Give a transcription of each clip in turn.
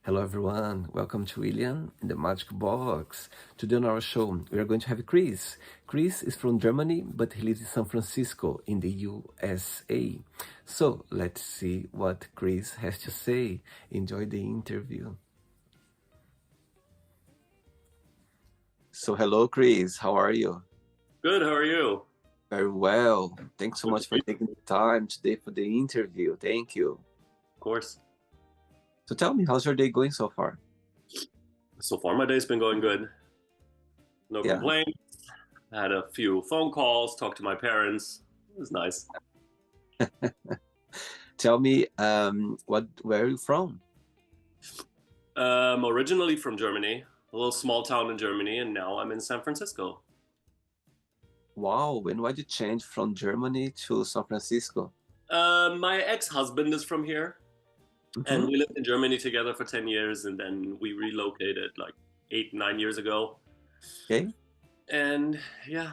Hello everyone, welcome to William in the Magic Box. Today on our show, we are going to have Chris. Chris is from Germany, but he lives in San Francisco in the USA. So let's see what Chris has to say. Enjoy the interview. So hello Chris, how are you? Good, how are you? Very well. Thanks so Good to much for see you. taking the time today for the interview. Thank you. Of course. So tell me, how's your day going so far? So far, my day's been going good. No Yeah. complaints. Had a few phone calls, talked to my parents. It was nice. Tell me, where are you from? Originally from Germany, a little small town in Germany, and now I'm in San Francisco. Wow, when why did you change from Germany to San Francisco? My ex-husband is from here, and Hmm. we lived in Germany together for 10 years, and then we relocated like 8, 9 years ago. Okay. And yeah,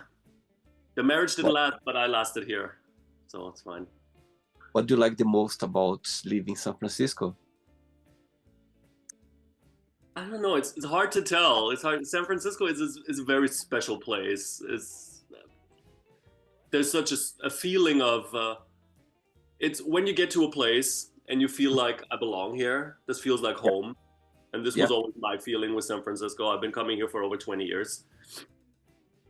the marriage didn't What last, but I lasted here, so it's fine. what do you like the most about living in San Francisco? I don't know. It's hard to tell. It's hard. San Francisco is a very special place. There's such a feeling of it's when you get to a place and you feel like I belong here. This feels like Yeah. home, and this Yeah. was always my feeling with San Francisco. I've been coming here for over 20 years,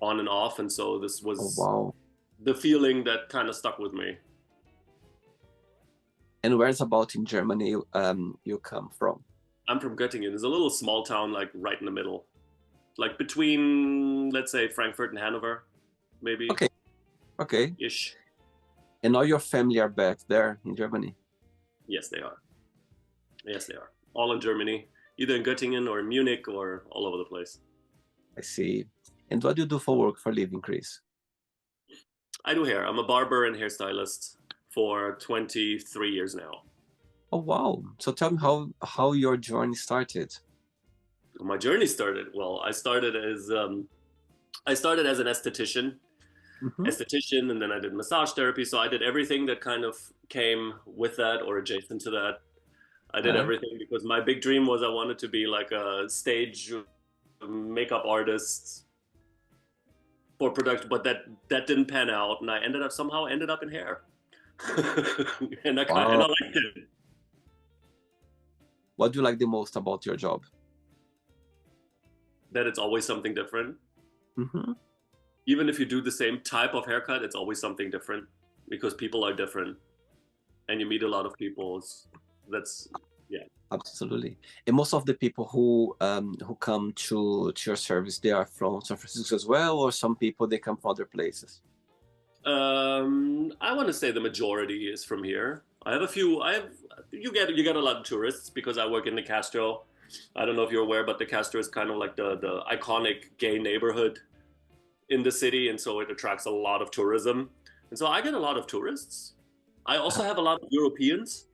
on and off, and so this Oh, was wow. the feeling that kind of stuck with me. And where's about in Germany you come from? I'm from Göttingen. It's a little small town, like right in the middle, like between let's say Frankfurt and Hanover, maybe Okay. Okay. ish. And all your family are back there in Germany? Yes, they are. Yes, they are. All in Germany, either in Göttingen or in Munich or all over the place. I see. And what do you do for work for living, Chris? I do hair. I'm a barber and hairstylist for 23 years now. Oh, wow. So tell me how your journey started. My journey started, well, I started as an Hmm. and then I did massage therapy. So I did everything that kind of came with that or adjacent to that. I did Uh, everything because my big dream was I wanted to be like a stage makeup artist for production, but that didn't pan out, and I somehow ended up in hair, and wow. I liked it. What do you like the most about your job? That it's always something different. Hmm. Even if you do the same type of haircut, it's always something different because people are different, and you meet a lot of people. That's yeah. Absolutely. And most of the people who come to your service, they are from San Francisco as well, or some people they come from other places. I want to say the majority is from here. I have a few. I have you get a lot of tourists because I work in the Castro. I don't know if you're aware, but the Castro is kind of like the iconic gay neighborhood in the city, and so it attracts a lot of tourism. And so I get a lot of tourists. I also have a lot of Europeans.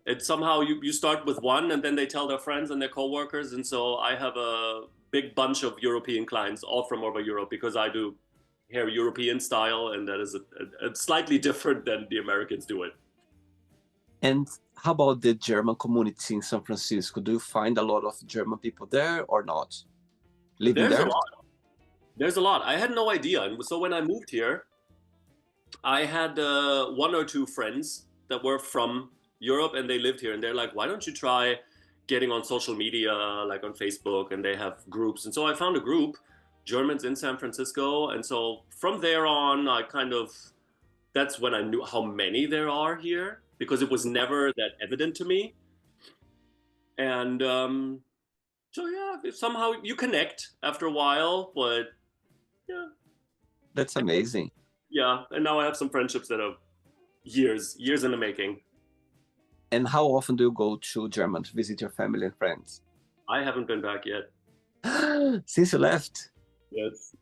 It's somehow you start with one, and then they tell their friends and their coworkers, and so I have a big bunch of European clients, all from over Europe, because I do hair European style, and that is a slightly different than the Americans do it. And how about the German community in San Francisco? Do you find a lot of German people there or not? Living There's a there? lot. There's a lot. I had no idea, and so when I moved here, I had one or two friends that were from Europe and they lived here, and they're like, "Why don't you try getting on social media, like on Facebook?" And they have groups, and so I found a group, Germans in San Francisco, and so from there on, I kind of that's when I knew how many there are here because it was never that evident to me, and so yeah, somehow you connect after a while, but yeah, That's amazing. yeah, and now I have some friendships that are years in the making. And how often do you go to Germany to visit your family and friends? I haven't been back yet. Since you left? Yes.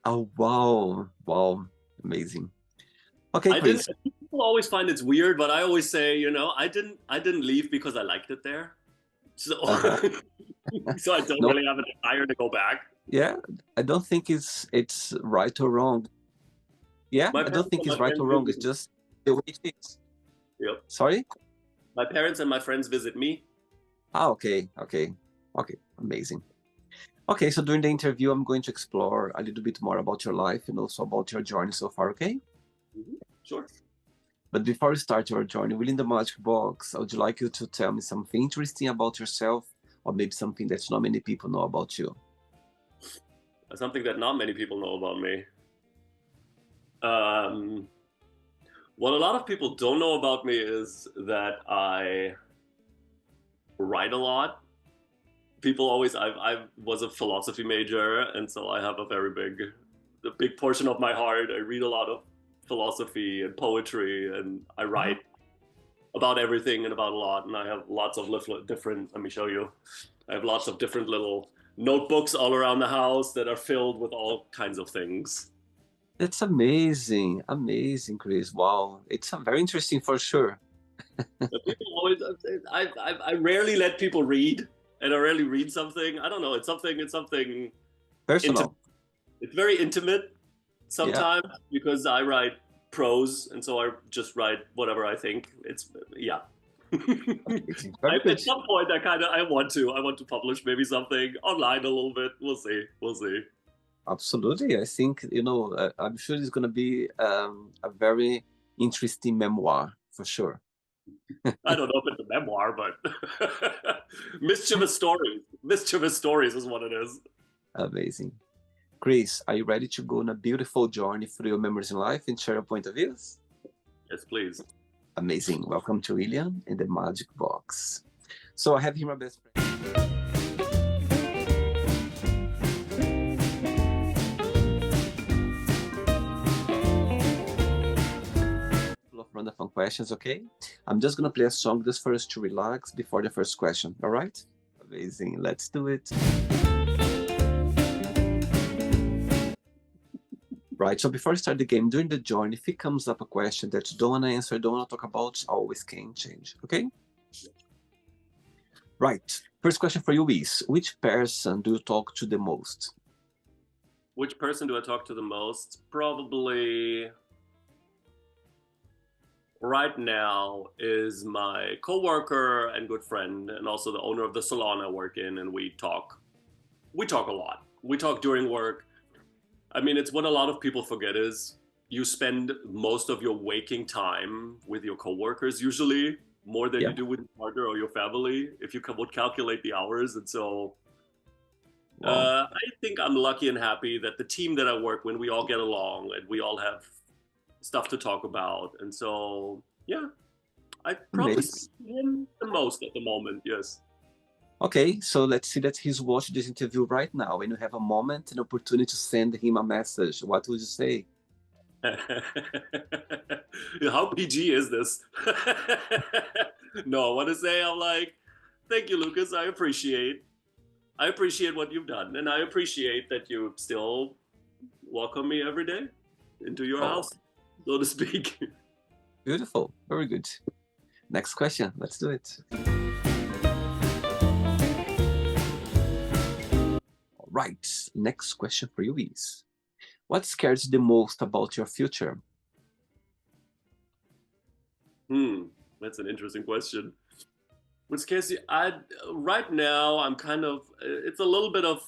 Oh, wow. Wow. Amazing. Okay, I didn't Chris. People always find it's weird, but I always say, I didn't leave because I liked it there. So Uh-huh. so I don't No, really have a desire to go back. yeah, I don't think it's right or wrong. Yeah, My I don't parents think and my it's right friends or wrong. visit It's me. just the way it is. Yep. Sorry? My parents and my friends visit me. Ah, okay, okay, okay, amazing. Okay, so during the interview, I'm going to explore a little bit more about your life and also about your journey so far, okay? Sure. But before we start your journey within the Magic Box, I would like you to tell me something interesting about yourself, or maybe something that not many people know about you. Something that not many people know about me. Um, what a lot of people don't know about me is that I write a lot. People always, I was a philosophy major, and so I have a big portion of my heart. I read a lot of philosophy and poetry, and I Uh-huh. write about everything and about a lot. And I have lots of different. Let me show you. I have lots of different little notebooks all around the house that are filled with all kinds of things. That's amazing, amazing, Chris. Wow, it's very interesting for sure. But people always, I rarely let people read, and I rarely read something. I don't know. It's something intimate. Personal, It's very intimate yeah. sometimes because I write prose, and so I just write whatever I think. It's yeah. Amazing. Very At good. some point, I want to publish maybe something online a little bit. We'll see. We'll see. Absolutely. I think, I'm sure it's going to be a very interesting memoir for sure. I don't know if it's a memoir, but mischievous stories. Mischievous stories is what it is. Amazing. Chris, are you ready to go on a beautiful journey through your memories in life and share your point of views? Yes, please. Amazing. Welcome to William in the Magic Box. So I have here my best friend. Of random fun questions, okay? I'm just gonna play a song just for us to relax before the first question, all right? Amazing. Let's do it. Right, so before we start the game, during the journey, if it comes up a question that you don't want to answer, don't want to talk about, always can change, okay? Right, first question for you is, which person do you talk to the most? Which person do I talk to the most? Probably right now is my coworker and good friend, and also the owner of the salon I work in, and we talk. We talk a lot. We talk during work. I mean, it's what a lot of people forget is you spend most of your waking time with your coworkers, usually more than Yeah. you do with your partner or your family, if you would calculate the hours. And so Wow. I think I'm lucky and happy that the team that I work with, we all get along and we all have stuff to talk about. And so, yeah, I probably speak Amazing. to him the most at the moment. Yes. Okay, so let's see that he's watching this interview right now and you have a moment, an opportunity to send him a message. What would you say? How PG is this? No, I want to say I'm like, thank you, Lucas. I appreciate what you've done, and I appreciate that you still welcome me every day into your Oh, house, so to speak. beautiful. Very good. Next question. Let's do it. All right. Next question for you is, what scares you the most about your future? That's an interesting question. Which Casey, I right now I'm kind of it's a little bit of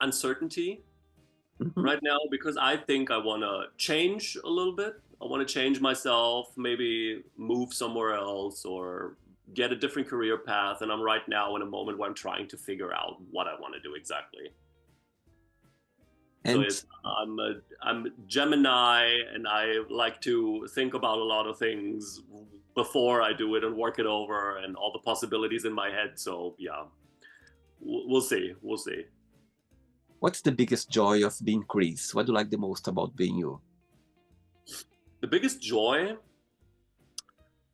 uncertainty Mhm. right now because I think I want to change a little bit. I want to change myself, maybe move somewhere else or get a different career path. And I'm right now in a moment where I'm trying to figure out what I want to do exactly. So And it's I'm Gemini, and I like to think about a lot of things before I do it and work it over and all the possibilities in my head. So yeah, we'll see. We'll see. what's the biggest joy of being Chris? What do you like the most about being you? The biggest joy.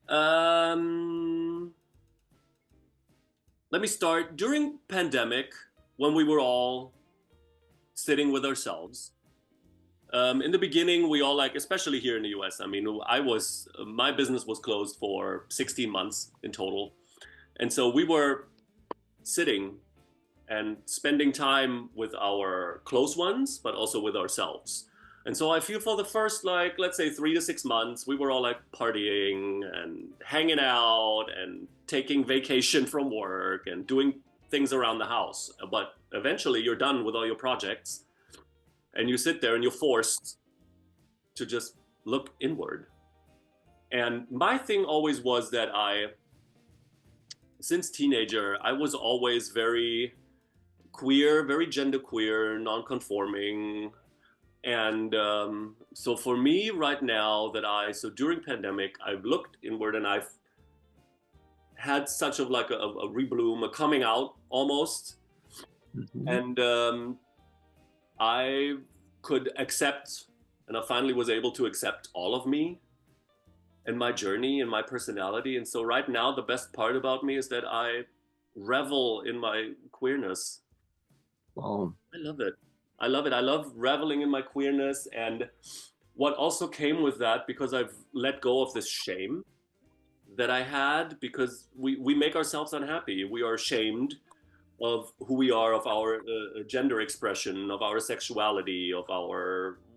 Um, Let me start during pandemic when we were all sitting with ourselves. In the beginning, we all like, especially here in the U.S. I mean, my business was closed for 16 months in total, and so we were sitting and spending time with our close ones, but also with ourselves. And so I feel for the first, like, let's say 3 to 6 months, we were all like partying and hanging out and taking vacation from work and doing things around the house. But eventually you're done with all your projects and you sit there and you're forced to just look inward. And my thing always was that since teenager, I was always very queer, very genderqueer, non-conforming. And so for me right now so during pandemic, I've looked inward and I've had such of like a rebloom, a coming out almost. Mm-hmm. And I could accept, and I finally was able to accept all of me and my journey and my personality. And so right now, the best part about me is that I revel in my queerness. Wow. I love it. I love it. I love reveling in my queerness. And what also came with that, because I've let go of this shame that I had, because we make ourselves unhappy. We are ashamed of who we are, of our gender expression, of our sexuality,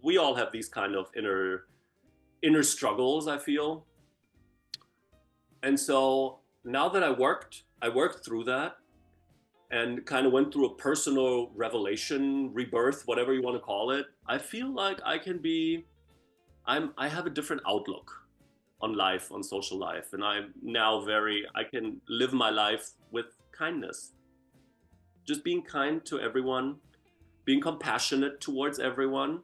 we all have these kind of inner struggles, I feel. And so now that I worked through that and kind of went through a personal revelation, rebirth, whatever you want to call it, I feel like I have a different outlook on life, on social life. And I'm now I can live my life with kindness. Just being kind to everyone, being compassionate towards everyone.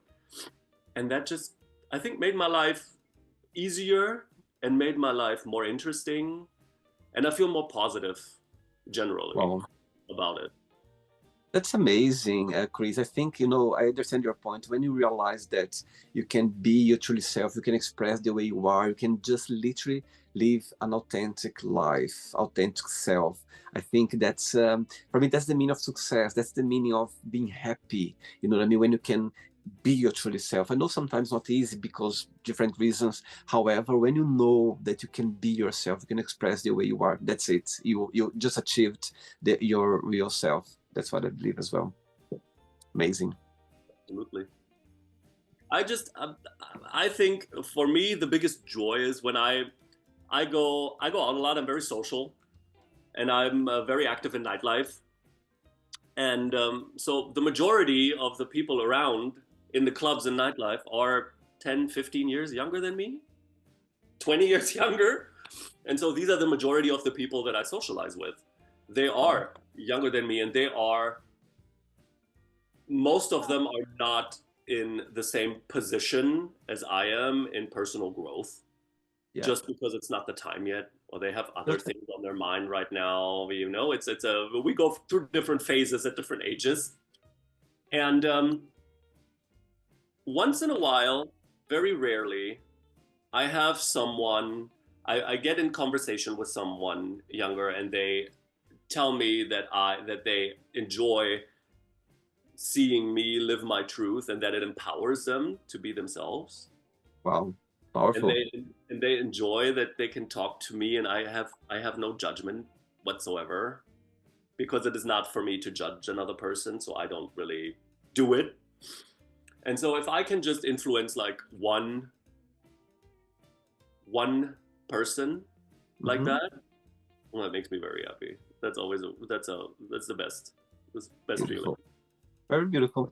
And that just, I think, made my life easier and made my life more interesting. And I feel more positive generally about it. That's amazing, Chris. I think, I understand your point. When you realize that you can be your true self, you can express the way you are, you can just literally live an authentic life, authentic self. I think that's, for me, that's the meaning of success. That's the meaning of being happy. You know what I mean? When you can be your truly self. I know sometimes not easy because different reasons. However, when you know that you can be yourself, you can express the way you are, that's it. You just achieved your real self. That's what I believe as well. Amazing. Absolutely. I think for me, the biggest joy is when I go out a lot. I'm very social and I'm very active in nightlife. And so the majority of the people around in the clubs and nightlife are 10, 15 years younger than me, 20 years younger. And so these are the majority of the people that I socialize with. They are younger than me, and most of them are not in the same position as I am in personal growth, just because it's not the time yet, or they have other things on their mind right now. We go through different phases at different ages. And once in a while, very rarely, I have someone, I get in conversation with someone younger, and they tell me that they enjoy seeing me live my truth and that it empowers them to be themselves. Wow, powerful. And they enjoy that they can talk to me, and I have no judgment whatsoever, because it is not for me to judge another person, so I don't really do it. And so if I can just influence like one person like that, well, that makes me very happy. That's the best feeling. Very beautiful.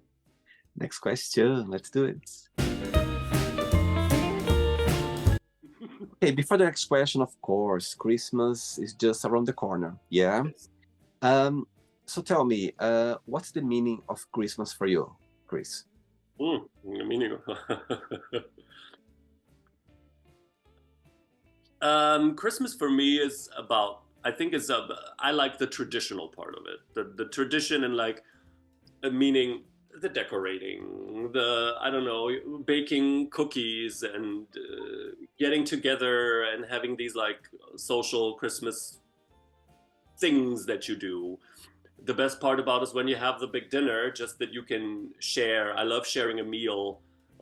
Next question. Let's do it. Okay, before the next question, of course, Christmas is just around the corner. Yeah. Yes. So tell me, what's the meaning of Christmas for you, Chris? The meaning. Christmas for me is about, I like the traditional part of it, the tradition, and like meaning the decorating, baking cookies and getting together and having these like social Christmas things that you do. The best part about it is when you have the big dinner, just that you can share. I love sharing a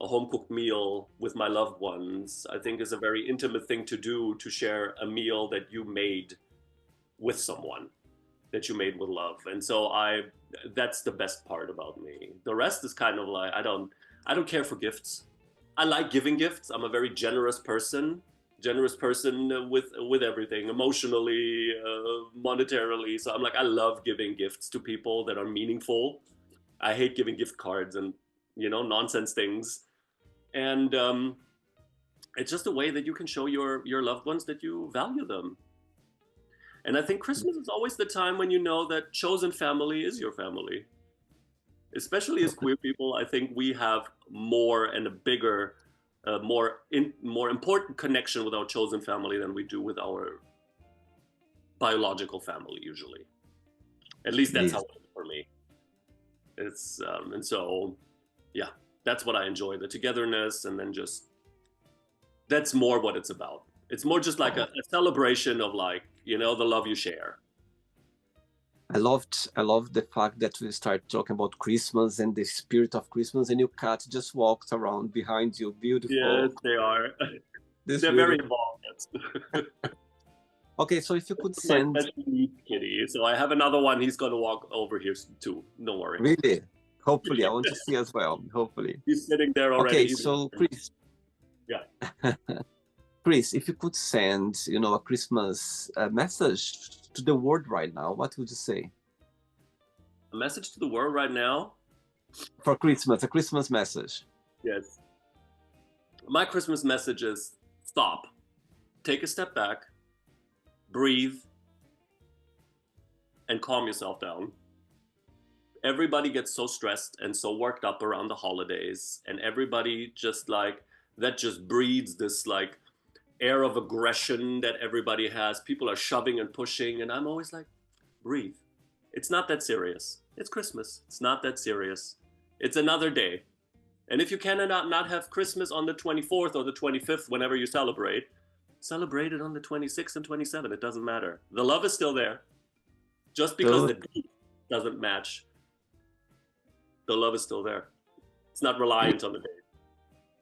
home-cooked meal with my loved ones. I think is a very intimate thing to do, to share a meal that you made with someone, that you made with love. And so that's the best part about me. The rest is kind of like, I don't care for gifts. I like giving gifts. I'm a very generous person. generous person with everything, emotionally, monetarily. So I'm like, I love giving gifts to people that are meaningful. I hate giving gift cards and nonsense things. And it's just a way that you can show your loved ones that you value them. And I think Christmas is always the time when you know that chosen family is your family. Especially as queer people, I think we have more and a bigger, more important connection with our chosen family than we do with our biological family usually. At least that's how it is for me. It's and so, yeah, that's what I enjoy, the togetherness, and then just that's more what it's about. It's more just like a celebration of like, the love you share. I loved the fact that we start talking about Christmas and the spirit of Christmas, and your cat just walked around behind you. Beautiful. Yes, they are. They're very involved. Okay, so if you could send... My special needs kitty. So I have another one. He's going to walk over here too. Don't worry. Really? Hopefully. I want to see as well. Hopefully. He's sitting there already. Okay, so Chris. Yeah. Chris, if you could send, a Christmas message to the world right now, what would you say? A message to the world right now? For Christmas, a Christmas message. Yes. My Christmas message is stop. Take a step back. Breathe. And calm yourself down. Everybody gets so stressed and so worked up around the holidays, and everybody just like, that just breeds this like air of aggression that everybody has. People are shoving and pushing, and I'm always like, breathe. It's not that serious. It's Christmas. It's not that serious. It's another day. And if you cannot not have Christmas on the 24th or the 25th, whenever you celebrate it on the 26th and 27th. It doesn't matter. The love is still there. Just because the date doesn't match, the love is still there. It's not reliant on the date.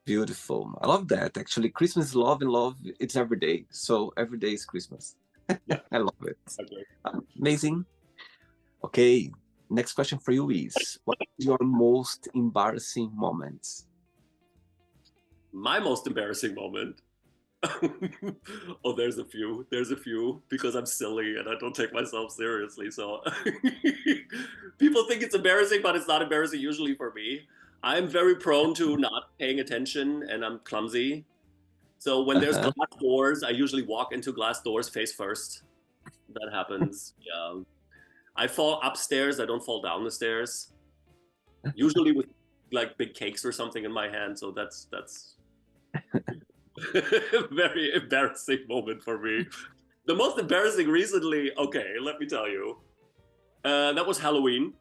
Beautiful. I love that. Actually, Christmas is love, and love, it's every day. So every day is Christmas. Yeah. I love it. Okay. Amazing. Okay, next question for you is, what is your most embarrassing moment? My most embarrassing moment? Oh, there's a few, because I'm silly and I don't take myself seriously. So people think it's embarrassing, but it's not embarrassing usually for me. I'm very prone to not paying attention, and I'm clumsy. So when there's glass doors, I usually walk into glass doors face first. That happens. Yeah. I fall upstairs. I don't fall down the stairs. Usually with like big cakes or something in my hand. So that's very embarrassing moment for me. The most embarrassing recently, okay, let me tell you. That was Halloween.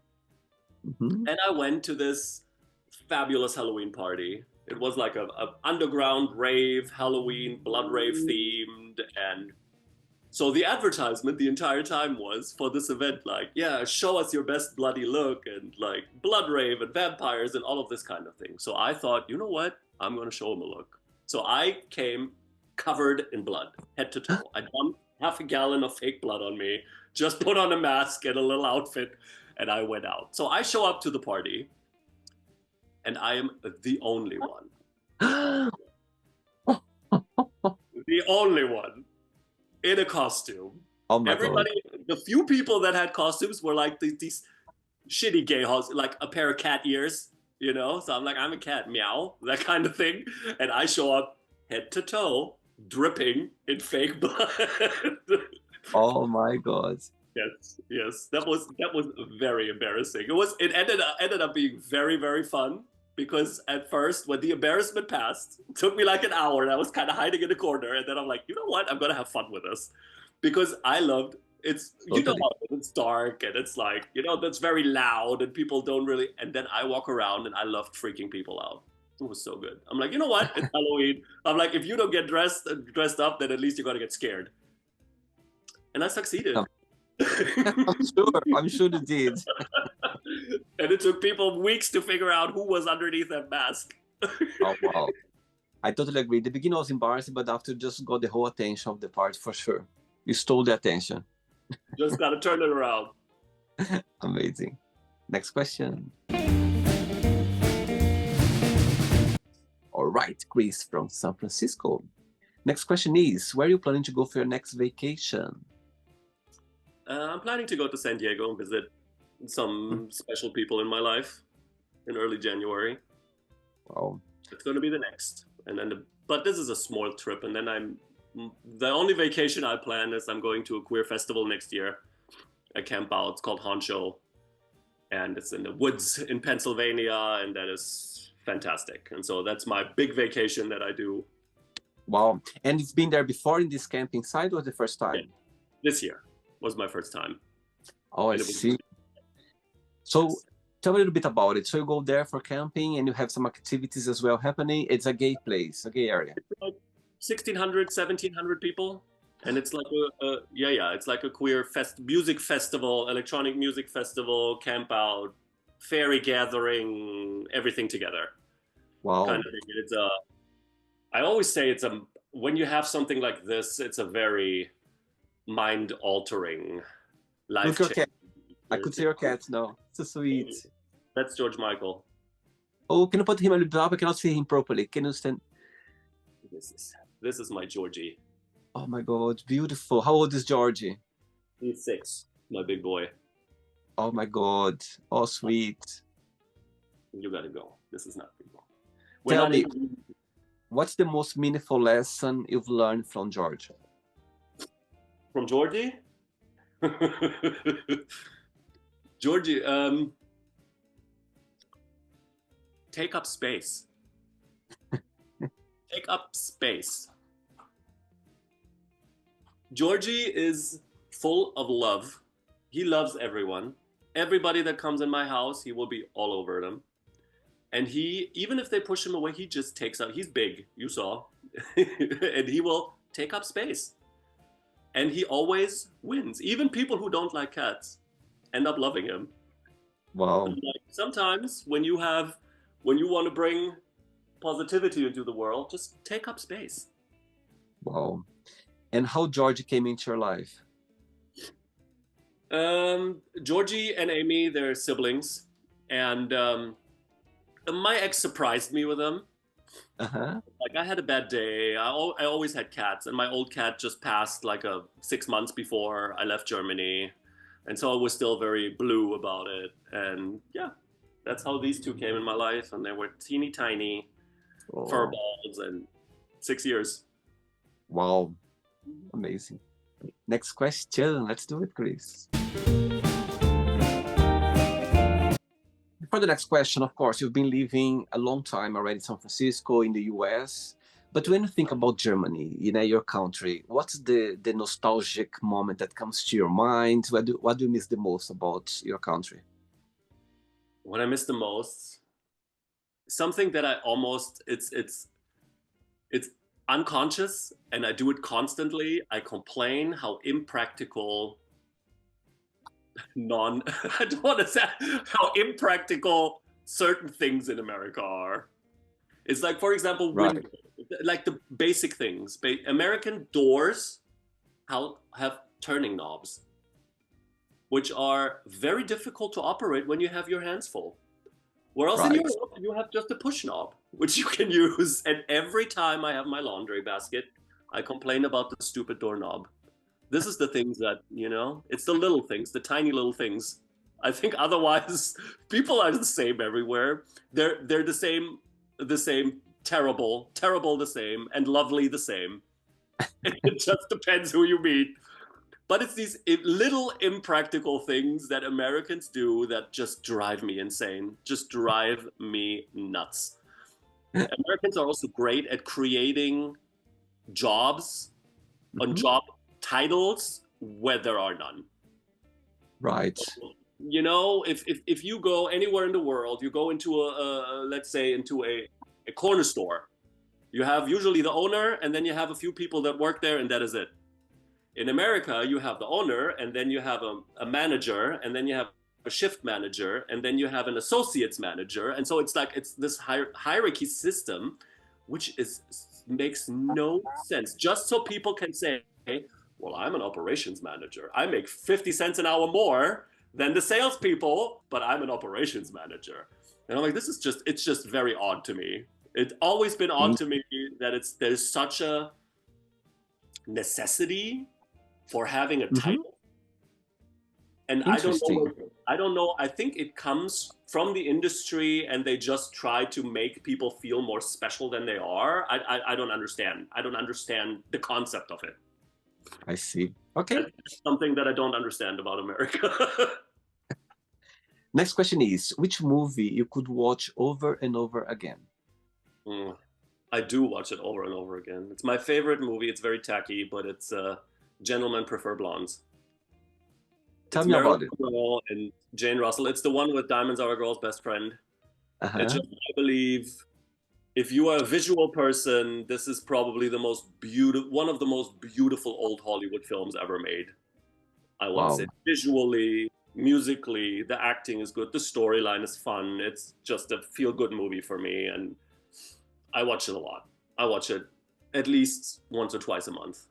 Mm-hmm. And I went to this fabulous Halloween party. It was like a underground rave, Halloween, blood rave themed. And so the advertisement the entire time was for this event, like, yeah, show us your best bloody look, and like blood rave and vampires and all of this kind of thing. So I thought, you know what? I'm going to show them a look. So I came covered in blood, head to toe. I dumped half a gallon of fake blood on me, just put on a mask and a little outfit, and I went out. So I show up to the party, and I am the only one. The only one in a costume. Oh my Everybody, God. the few people that had costumes were like these shitty gay hoes, like a pair of cat ears, you know? So I'm like, I'm a cat, meow, that kind of thing. And I show up head to toe, dripping in fake blood. Oh my God. Yes. That was very embarrassing. It ended up being very, very fun, because at first, when the embarrassment passed, it took me like an hour, and I was kind of hiding in the corner, and then I'm like, you know what? I'm gonna have fun with this, because I loved it's Totally. you know how it's dark and it's like, that's very loud and people don't really, and then I walk around and I loved freaking people out. It was so good. I'm like, you know what? It's Halloween. I'm like, if you don't get dressed up, then at least you're gonna get scared. And I succeeded. Oh. I'm sure you did. And it took people weeks to figure out who was underneath that mask. Oh wow. I totally agree. The beginning was embarrassing, but after just got the whole attention of the party for sure. You stole the attention. Just gotta turn it around. Amazing. Next question. All right, Chris from San Francisco. Next question is, where are you planning to go for your next vacation? I'm planning to go to San Diego and visit some special people in my life in early January. Wow. It's going to be the next, and then but this is a small trip, and then the only vacation I plan is I'm going to a queer festival next year. A camp out. It's called Honcho, and it's in the woods in Pennsylvania, and that is fantastic. And so that's my big vacation that I do. Wow. And you've been there before in this camping site, or the first time? Yeah. This year was my first time. Oh, I see. So tell me a little bit about it. So you go there for camping and you have some activities as well happening. It's a gay place, a gay area. It's like 1,600, 1,700 people. And it's like it's like a queer music festival, electronic music festival, camp out, fairy gathering, everything together. Wow. Kind of thing. It's I always say when you have something like this, it's a very mind-altering, life-changing. I could see your cat now. So sweet. That's George Michael. Oh, can you put him a little up? I cannot see him properly. Can you stand? This is my Georgie. Oh my God, beautiful. How old is Georgie? He's 6, my big boy. Oh my God. Oh, sweet. You gotta go. This is not big boy. Tell me, what's the most meaningful lesson you've learned from George? From Georgie? Georgie, take up space. Take up space. Georgie is full of love. He loves everyone. Everybody that comes in my house, he will be all over them. And even if they push him away, he just takes up. He's big, you saw. And he will take up space. And he always wins. Even people who don't like cats end up loving him. Wow. Like sometimes when you want to bring positivity into the world, just take up space. Wow. And how Georgie came into your life? Georgie and Amy, they're siblings. And my ex surprised me with them. Like I had a bad day. I always had cats, and my old cat just passed like 6 months before I left Germany, and so I was still very blue about it. And yeah, that's how these two came in my life, and they were teeny tiny fur balls, and 6 years. Wow, amazing. Next question. Let's do it, Chris. For the next question, of course, you've been living a long time already in San Francisco, in the US. But when you think about Germany, your country, what's the nostalgic moment that comes to your mind? What do you miss the most about your country? What I miss the most, something that I almost, it's unconscious, and I do it constantly. I complain how impractical I don't want to say how impractical certain things in America are. It's like, for example, like the basic things. American doors have turning knobs, which are very difficult to operate when you have your hands full. Whereas in Europe, you have just a push knob, which you can use. And every time I have my laundry basket, I complain about the stupid doorknob. This is the things that, it's the little things, the tiny little things. I think otherwise people are the same everywhere. They're the same, terrible the same, and lovely the same. It just depends who you meet. But it's these little impractical things that Americans do that just drive me insane, just drive me nuts. Americans are also great at creating jobs on job titles where there are none. Right. So, if you go anywhere in the world, you go into let's say into a corner store, you have usually the owner, and then you have a few people that work there, and that is it. In America, you have the owner, and then you have a manager, and then you have a shift manager, and then you have an associates manager. And so it's this hierarchy system, which makes no sense. Just so people can say, hey, well, I'm an operations manager. I make 50 cents an hour more than the salespeople, but I'm an operations manager. And I'm like, it's just very odd to me. It's always been odd to me that there's such a necessity for having a Hmm. title. And Interesting. I don't know. I think it comes from the industry, and they just try to make people feel more special than they are. I don't understand. I don't understand the concept of it. I see. Okay. That's something that I don't understand about America. Next question is, which movie you could watch over and over again? Mm, I do watch it over and over again. It's my favorite movie. It's very tacky, but it's Gentlemen Prefer Blondes. Tell It's me Marilyn about it. Monroe and Jane Russell. It's the one with Diamonds Are a Girl's Best Friend. It's Uh-huh. just, I believe, if you are a visual person, this is probably the most beautiful, one of the most beautiful old Hollywood films ever made. I want to say Wow. visually, musically, the acting is good, the storyline is fun. It's just a feel-good movie for me, and I watch it a lot. I watch it at least once or twice a month.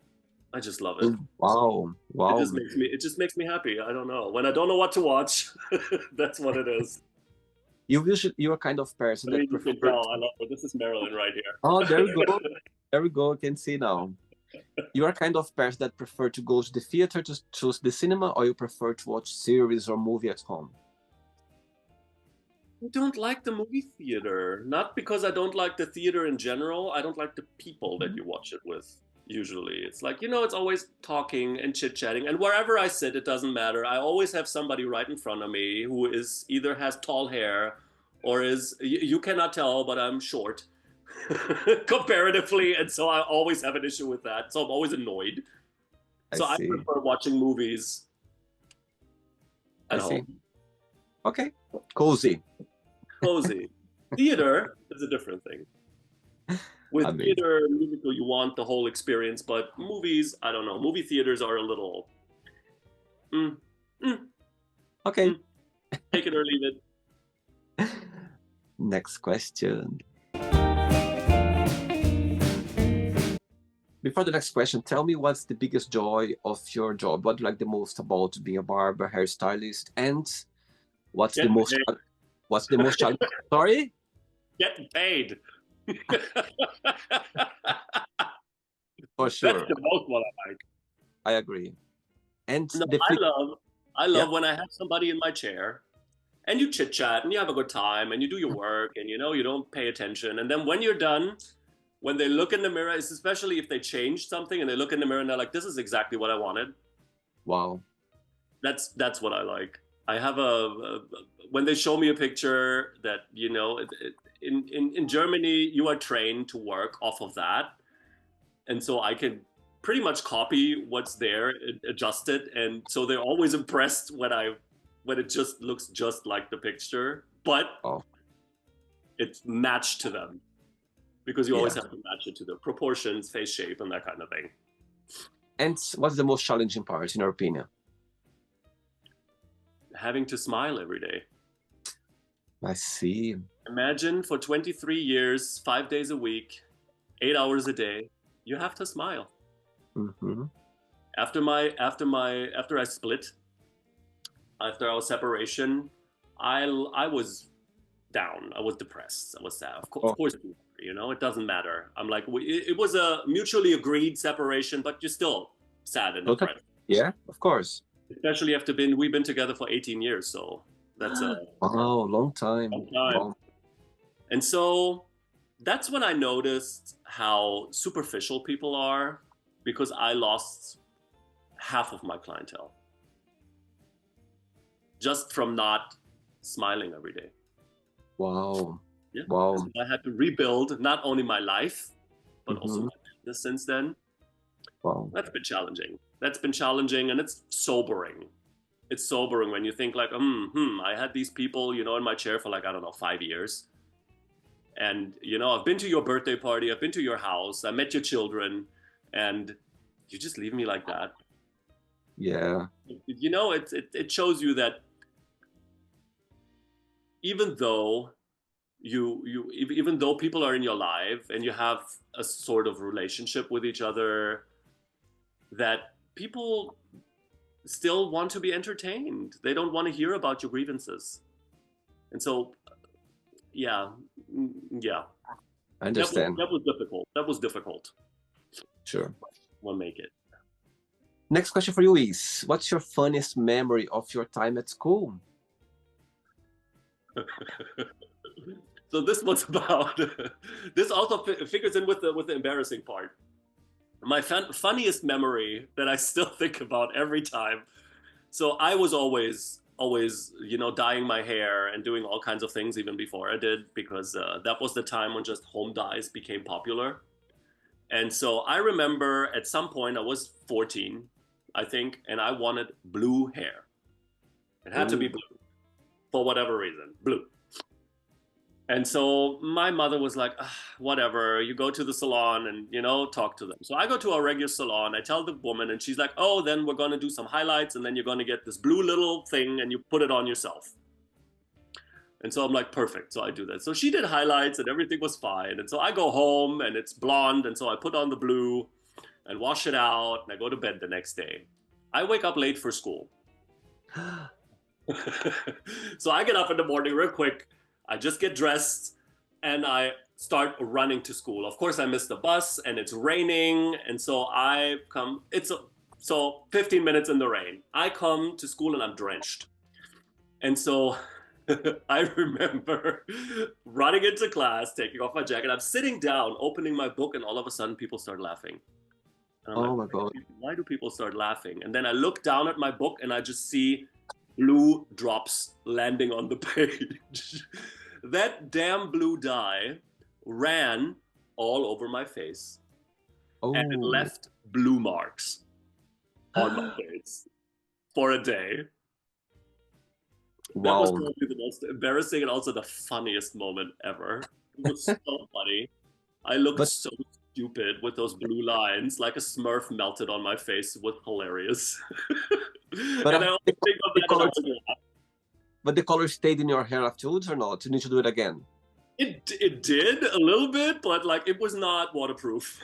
I just love it. Wow. Wow. It just makes me happy. I don't know. When I don't know what to watch, that's what it is. You're kind of person I that mean, you can prefer. tell I love it. This is Marilyn right Oh, there we here. go. There we go. I can see now. You are kind of person that prefer to go to the theater to choose the cinema, or you prefer to watch series or movie at home? I don't like the movie theater. Not because I don't like the theater in general. I don't like the people that you watch it with. Usually, it's like, it's always talking and chit chatting. And wherever I sit, it doesn't matter. I always have somebody right in front of me who is either has tall hair or you cannot tell, but I'm short comparatively. And so I always have an issue with that. So I'm always annoyed. I So I see. prefer watching movies I at see. home. Okay. Cozy. Cozy. Theater is a different thing. With Amazing. theater musical, you want the whole experience, but movies, I don't know. Movie theaters are a little mm, mm, Okay. mm, take it or leave it. Next question. Before the next question, tell me what's the biggest joy of your job? What do you like the most about being a barber, hairstylist, and what's the Getting most paid. what's the most challenging? Sorry? Getting paid. For That's sure. the most what I like. I agree. And No, the flip, I yeah. love when I have somebody in my chair and you chit chat and you have a good time and you do your work and you don't pay attention. And then when you're done, when they look in the mirror, it's especially if they change something and they look in the mirror and they're like, this is exactly what I wanted. Wow. That's what I like. I have when they show me a picture that in Germany you are trained to work off of that, and so I can pretty much copy what's there, adjust it, and so they're always impressed when it just looks just like the picture, but Oh, it's matched to them because you always yeah. have to match it to the proportions, face shape, and that kind of thing. And what's the most challenging part, in your opinion? Having to smile every day. I see. Imagine for 23 years, 5 days a week, 8 hours a day, you have to smile. Mm-hmm. After I split, after our separation, I was down. I was depressed. I was sad. Of Oh, course, it doesn't matter. I'm like, it was a mutually agreed separation, but you're still sad and total. depressed. Yeah, of course. Especially after we've been together for 18 years, so that's a Wow, long long time. time. Wow. And so that's when I noticed how superficial people are because I lost half of my clientele just from not smiling every day. Wow. Yeah. Wow. So I had to rebuild not only my life, but also Mm-hmm. my business since then. Wow. That's been challenging. That's been challenging and it's sobering. It's sobering when you think like, I had these people, in my chair for like, I don't know, 5 years. And, I've been to your birthday party, I've been to your house, I met your children, and you just leave me like that. Yeah. It shows you that even though even though people are in your life and you have a sort of relationship with each other, that people still want to be entertained. They don't want to hear about your grievances. And so, yeah, yeah, I understand. that was difficult. That was difficult. Sure. we'll make it. Next question for you is, what's your funniest memory of your time at school? So this was about, this also figures in with the embarrassing part. My funniest memory that I still think about every time. So I was always, dyeing my hair and doing all kinds of things even before I did, because that was the time when just home dyes became popular. And so I remember at some point I was 14, I think, and I wanted blue hair. It had to be blue for whatever reason, blue. And so my mother was like, whatever, you go to the salon and, talk to them. So I go to a regular salon, I tell the woman, and she's like, oh, then we're going to do some highlights, and then you're going to get this blue little thing and you put it on yourself. And so I'm like, perfect. So I do that. So she did highlights and everything was fine. And so I go home and it's blonde. And so I put on the blue and wash it out and I go to bed the next day. I wake up late for school. So I get up in the morning real quick. I just get dressed and I start running to school. Of course, I miss the bus and it's raining. And so I come, so 15 minutes in the rain. I come to school and I'm drenched. And so I remember running into class, taking off my jacket. I'm sitting down, opening my book, and all of a sudden people start laughing. And I'm my God. why do people start laughing? And then I look down at my book and I just see blue drops landing on the page. That damn blue dye ran all over my face. And it left blue marks on my face for a day. That was probably the most embarrassing and also the funniest moment ever. It was so funny. I looked so stupid with those blue lines, like a Smurf melted on my face. It was hilarious. But and I always think of that. But the color stayed in your hair afterwards or not? You need to do it again. It did a little bit, but like it was not waterproof.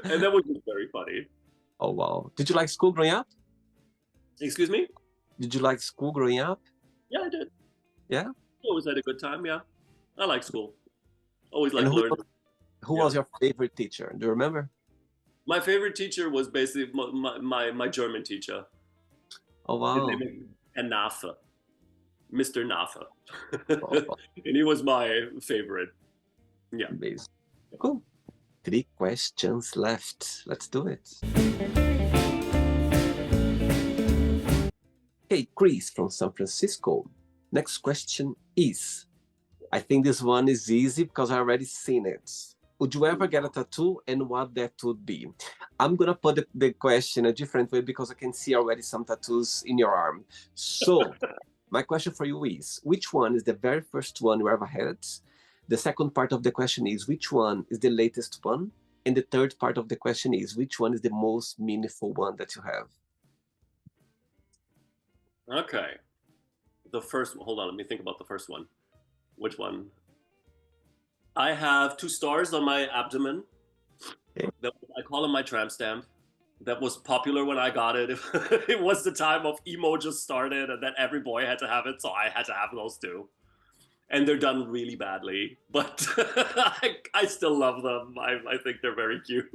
And that was just very funny. Oh, wow. Did you like school growing up? Excuse me? Did you like school growing up? Yeah, I did. Yeah? Always had a good time, yeah. I like school. Always like learning. Who was your favorite teacher? Do you remember? My favorite teacher was basically my German teacher. Oh, wow. His name is Nafe. Mr. Nafe. And he was my favorite. Yeah. Amazing. Cool. 3 questions left. Let's do it. Hey, Chris from San Francisco. Next question is, I think this one is easy because I already seen it. Would you ever get a tattoo and what that would be? I'm going to put the question a different way because I can see already some tattoos in your arm. So my question for you is, which one is the very first one you ever had? The second part of the question is, which one is the latest one? And the third part of the question is, which one is the most meaningful one that you have? Okay. The first one, hold on, let me think about the first one. Which one? I have 2 stars on my abdomen. Okay. I call them my tramp stamp. That was popular when I got it. It was the time of emo just started and then every boy had to have it, so I had to have those too. And they're done really badly, but I still love them. I think they're very cute.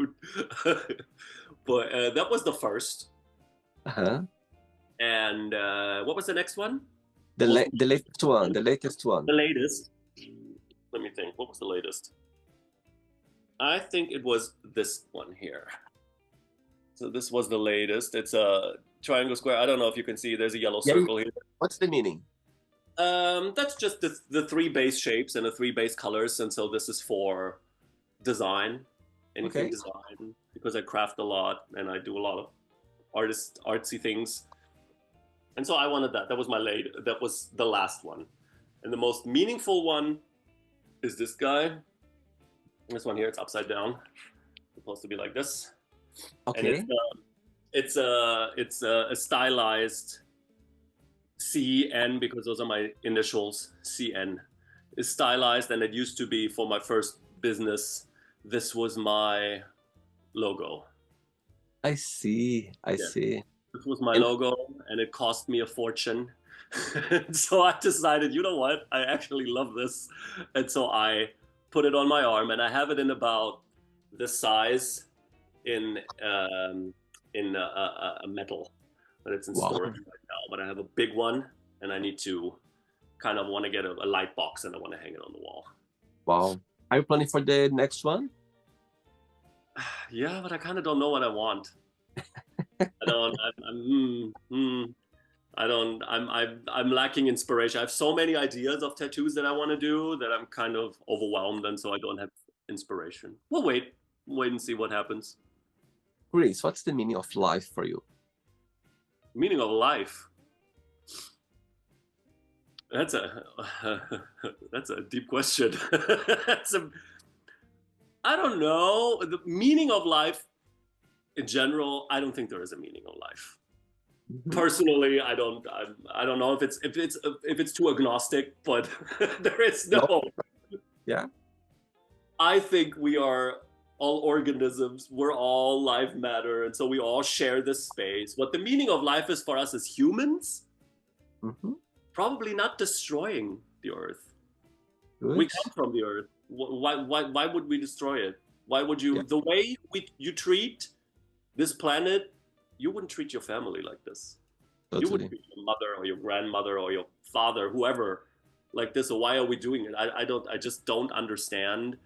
But that was the first. Uh-huh. And what was the next one? The latest one. The latest one. The latest. Let me think. What was the latest? I think it was this one here. So this was the latest. It's a triangle square. I don't know if you can see. There's a yellow circle here. What's the meaning? That's just the 3 base shapes and the 3 base colors. And so this is for design. Anything design. Because I craft a lot and I do a lot of artsy things. And so I wanted that. That was the last one. And the most meaningful one is this guy. This one here, it's upside down. It's supposed to be like this. Okay. And it's a stylized CN, because those are my initials. CN is stylized, and it used to be for my first business. This was my logo. I see. I see. This was my logo, and it cost me a fortune. So I decided, you know what? I actually love this. And so I put it on my arm, and I have it in about the size in a metal, but it's in Wow. storage right now. But I have a big one, and I need to kind of want to get a light box, and I want to hang it on the wall. Wow. Are you planning for the next one? Yeah, but I kind of don't know what I want. I don't. I don't. I'm lacking inspiration. I have so many ideas of tattoos that I want to do that I'm kind of overwhelmed, and so I don't have inspiration. We'll wait and see what happens. Chris, what's the meaning of life for you? Meaning of life. That's a that's a deep question. I don't know. The meaning of life in general, I don't think there is a meaning of life. Mm-hmm. Personally, I don't know if it's too agnostic, but there is no. Yeah. I think we are all organisms. We're all life matter, and so we all share this space. What the meaning of life is for us as humans, probably not destroying the earth. Good. We come from the earth. Why would we destroy it? Why would you? Yeah. The way you treat this planet, you wouldn't treat your family like this. Totally. You wouldn't treat your mother or your grandmother or your father, whoever, like this. So why are we doing it? I just don't understand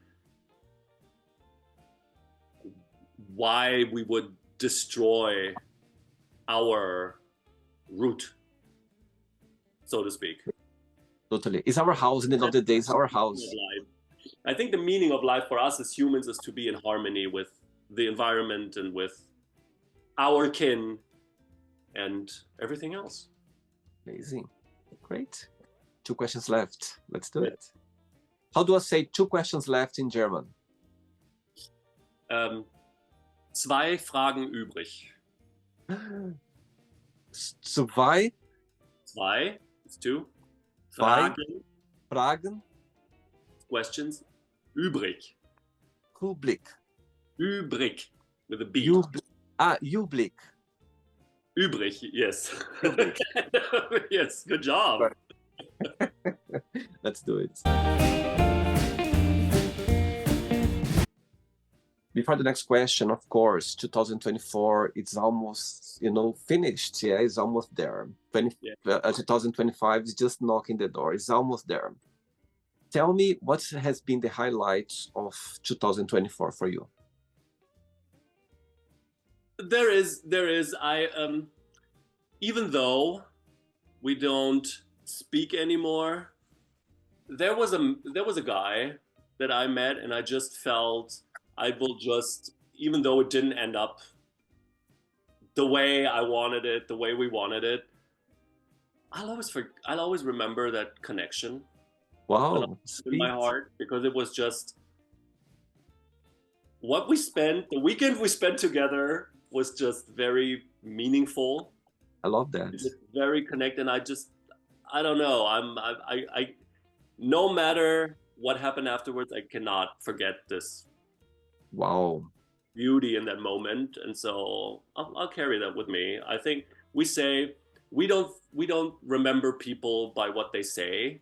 why we would destroy our root, so to speak. Totally. It's our house. At the end of the day, it's our house. I think the meaning of life for us as humans is to be in harmony with the environment and with our kin and everything else. Amazing. Great. 2 questions left. Let's do it. How do I say 2 questions left in German? 2 Fragen übrig. 2 is 2. Fragen. Questions. Übrig. Übrig. With a B. Übrig. Übrig, yes. Yes, good job. Let's do it. Before the next question, of course, 2024, it's almost, finished. Yeah, it's almost there. 2025 is just knocking the door. It's almost there. Tell me, what has been the highlight of 2024 for you? There is. Even though we don't speak anymore, there was a guy that I met, and I just felt I will just, even though it didn't end up the way I wanted it, the way we wanted it, I'll always remember that connection. Wow, in my heart, because it was just what we spent. The weekend we spent together was just very meaningful. I love that. Just very connected. And I don't know. I no matter what happened afterwards, I cannot forget this. Wow. Beauty in that moment, and so I'll carry that with me. I think we say we don't remember people by what they say,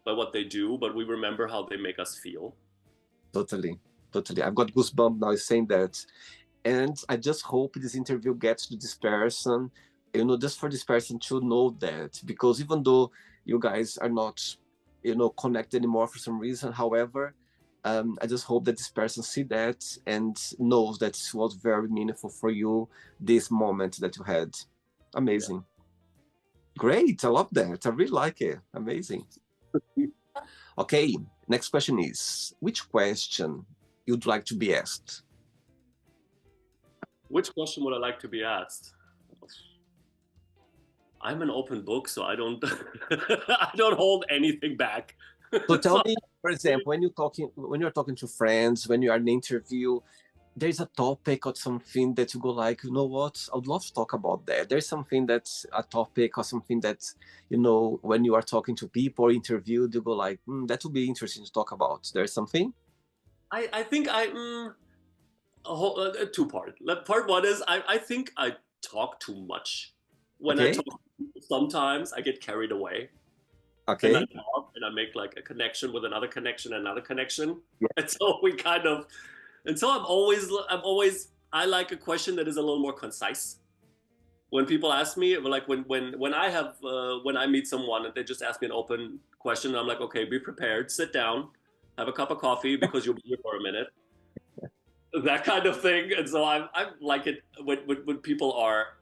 by what they do, but we remember how they make us feel. Totally. I've got goosebumps now saying that. And I just hope this interview gets to this person, just for this person to know that, because even though you guys are not, connected anymore for some reason, however, I just hope that this person see that and knows that it was very meaningful for you, this moment that you had. Amazing. Yeah. Great. I love that. I really like it. Amazing. Okay, next question is, which question you'd like to be asked? Which question would I like to be asked? I'm an open book, so I don't I don't hold anything back. So tell me, for example, when you're talking to friends, when you are in an interview, there's a topic or something that you go like, you know what, I would love to talk about that. There's something that's a topic or something that, when you are talking to people or interviewed, you go like, that would be interesting to talk about. There's something? I think two part. Part one is I think I talk too much. When I talk, sometimes I get carried away. Okay. And I talk and I make like a connection with another connection, yeah. And so we kind of And so I like a question that is a little more concise. When people ask me, like when I meet someone and they just ask me an open question, I'm like, okay, be prepared, sit down, have a cup of coffee because you'll be here for a minute, that kind of thing. And so I like it when people are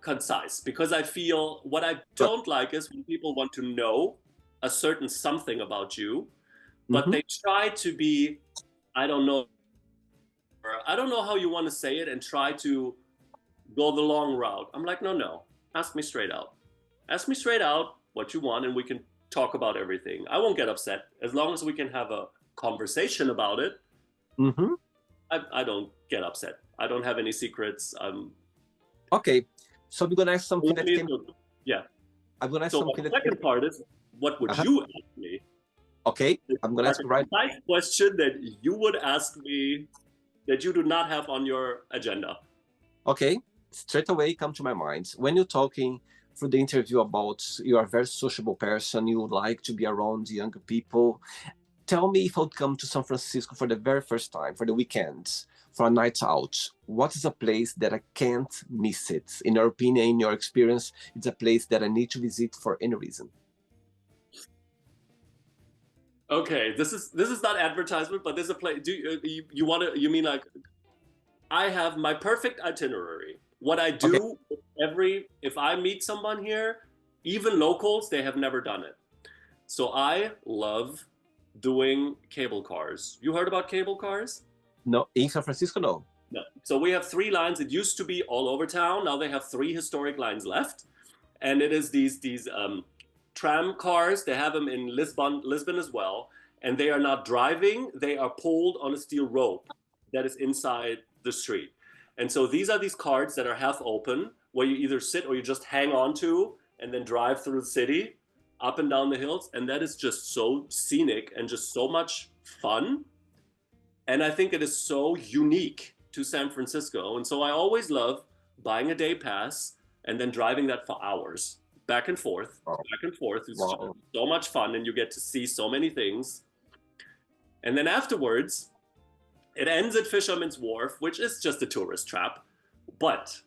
concise, because I feel what I don't like is when people want to know a certain something about you, but they try to be, I don't know, I don't know how you want to say it, and try to go the long route. I'm like, no, ask me straight out. Ask me straight out what you want, and we can talk about everything. I won't get upset as long as we can have a conversation about it. I don't get upset. I don't have any secrets. Okay, so I'm gonna ask something that came. Yeah. I'm gonna ask so something the that. second part is, what would you ask me? Okay, I'm gonna ask right. Nice question that you would ask me that you do not have on your agenda. Okay, straight away come to my mind. When you're talking through the interview about you are a very sociable person, you like to be around younger people. Tell me, if I would come to San Francisco for the very first time, for the weekends, for a night out, what is a place that I can't miss it? In your opinion, in your experience, it's a place that I need to visit for any reason. Okay, this is not advertisement, but there's a place. Do you want to? You mean like, I have my perfect itinerary. What I do if I meet someone here, even locals, they have never done it. So I love doing cable cars. You heard about cable cars? No, in San Francisco, no. No. So we have 3 lines. It used to be all over town. Now they have 3 historic lines left, and it is these tram cars. They have them in Lisbon as well, and they are not driving. They are pulled on a steel rope that is inside the street. And so these are these carts that are half open, where you either sit or you just hang on to and then drive through the city, up and down the hills. And that is just so scenic and just so much fun. And I think it is so unique to San Francisco. And so I always love buying a day pass and then driving that for hours, back and forth, back and forth. It's so much fun, and you get to see so many things. And then afterwards, it ends at Fisherman's Wharf, which is just a tourist trap. But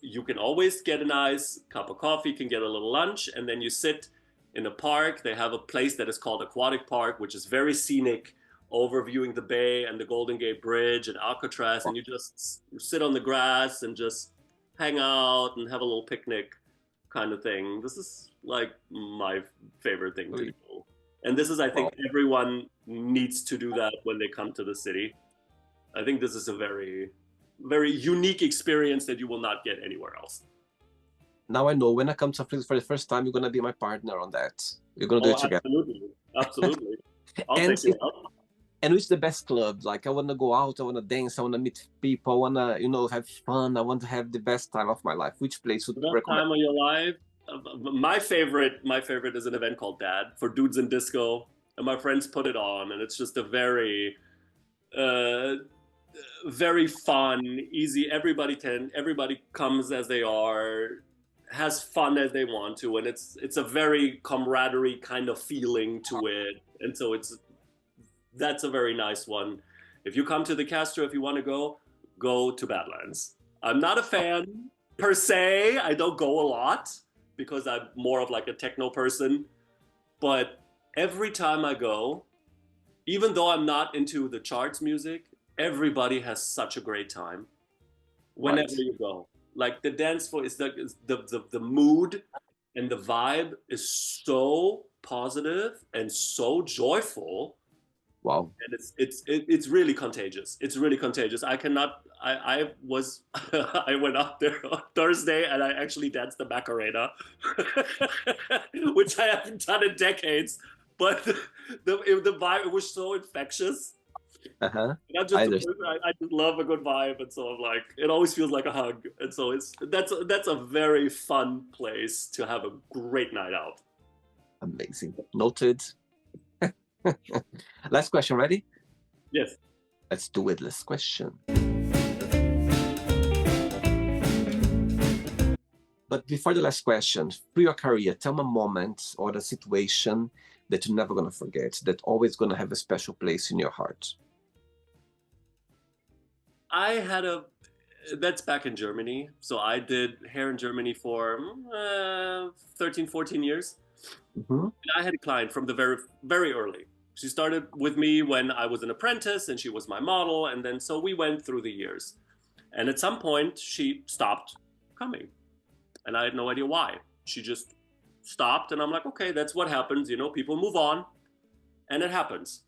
you can always get a nice cup of coffee, you can get a little lunch, and then you sit in a park. They have a place that is called Aquatic Park, which is very scenic, overviewing the bay and the Golden Gate Bridge and Alcatraz, and you just sit on the grass and just hang out and have a little picnic kind of thing. This is like my favorite thing to do. And this is, I think, everyone needs to do that when they come to the city. I think this is a very, very unique experience that you will not get anywhere else. Now I know, when I come to San Francisco for the first time, you're going to be my partner on that. You're going to do it together. Absolutely. I'll take you out. And which the best club? Like, I want to go out, I want to dance, I want to meet people, I want to, have fun, I want to have the best time of my life. Which place would you recommend? Time of your life? My favorite is an event called Dad, for dudes in disco, and my friends put it on, and it's just a very, very fun, easy. Everybody comes as they are, has fun as they want to, and it's a very camaraderie kind of feeling to it, and so that's a very nice one. If you come to the Castro, if you want to go to Badlands. I'm not a fan per se. I don't go a lot because I'm more of like a techno person. But every time I go, even though I'm not into the charts music, everybody has such a great time whenever you go. Like, the dance floor is the mood and the vibe is so positive and so joyful. Wow. And it's really contagious. It's really contagious. I went out there on Thursday and I actually danced the Macarena, which I haven't done in decades. But the vibe, it was so infectious. I just love a good vibe, and so I'm like, it always feels like a hug. And so that's a very fun place to have a great night out. Amazing. Noted. Last question, ready? Yes. Let's do it. Last question. But before the last question, through your career, tell me a moment or a situation that you're never going to forget, that always going to have a special place in your heart. I had a that's back in Germany. So I did hair in Germany for 13, 14 years. Mm-hmm. And I had a client from the very early. She started with me when I was an apprentice and she was my model. And then so we went through the years. And at some point, she stopped coming. And I had no idea why. She just stopped. And I'm like, okay, that's what happens. You know, people move on and it happens.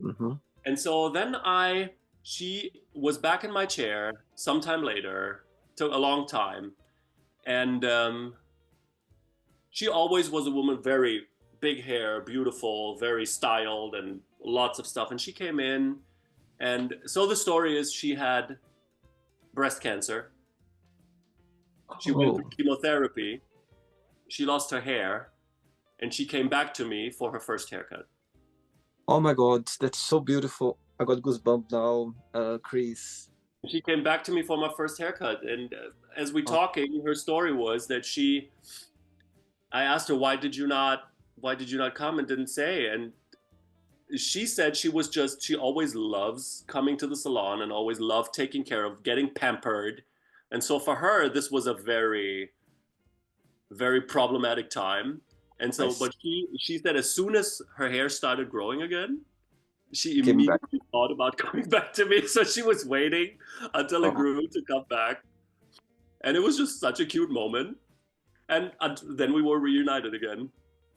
Mm-hmm. And so then she was back in my chair sometime later, took a long time. And she always was a woman, very big hair, beautiful, very styled, and lots of stuff. And she came in. And so the story is she had breast cancer. She went through Oh, chemotherapy. She lost her hair. And she came back to me for her first haircut. oh my God, that's so beautiful. I got goosebumps now, Chris. She came back to me for my first haircut. And as we Oh, talking, her story was that I asked her, why did you not come and didn't say? And she said she always loves coming to the salon and always loved taking care of, getting pampered. And so for her, this was a very, very problematic time. And I so, see. but she said as soon as her hair started growing again, she Came back. immediately thought about coming back to me. So she was waiting until it Oh, grew to come back. And it was just such a cute moment. And then we were reunited again.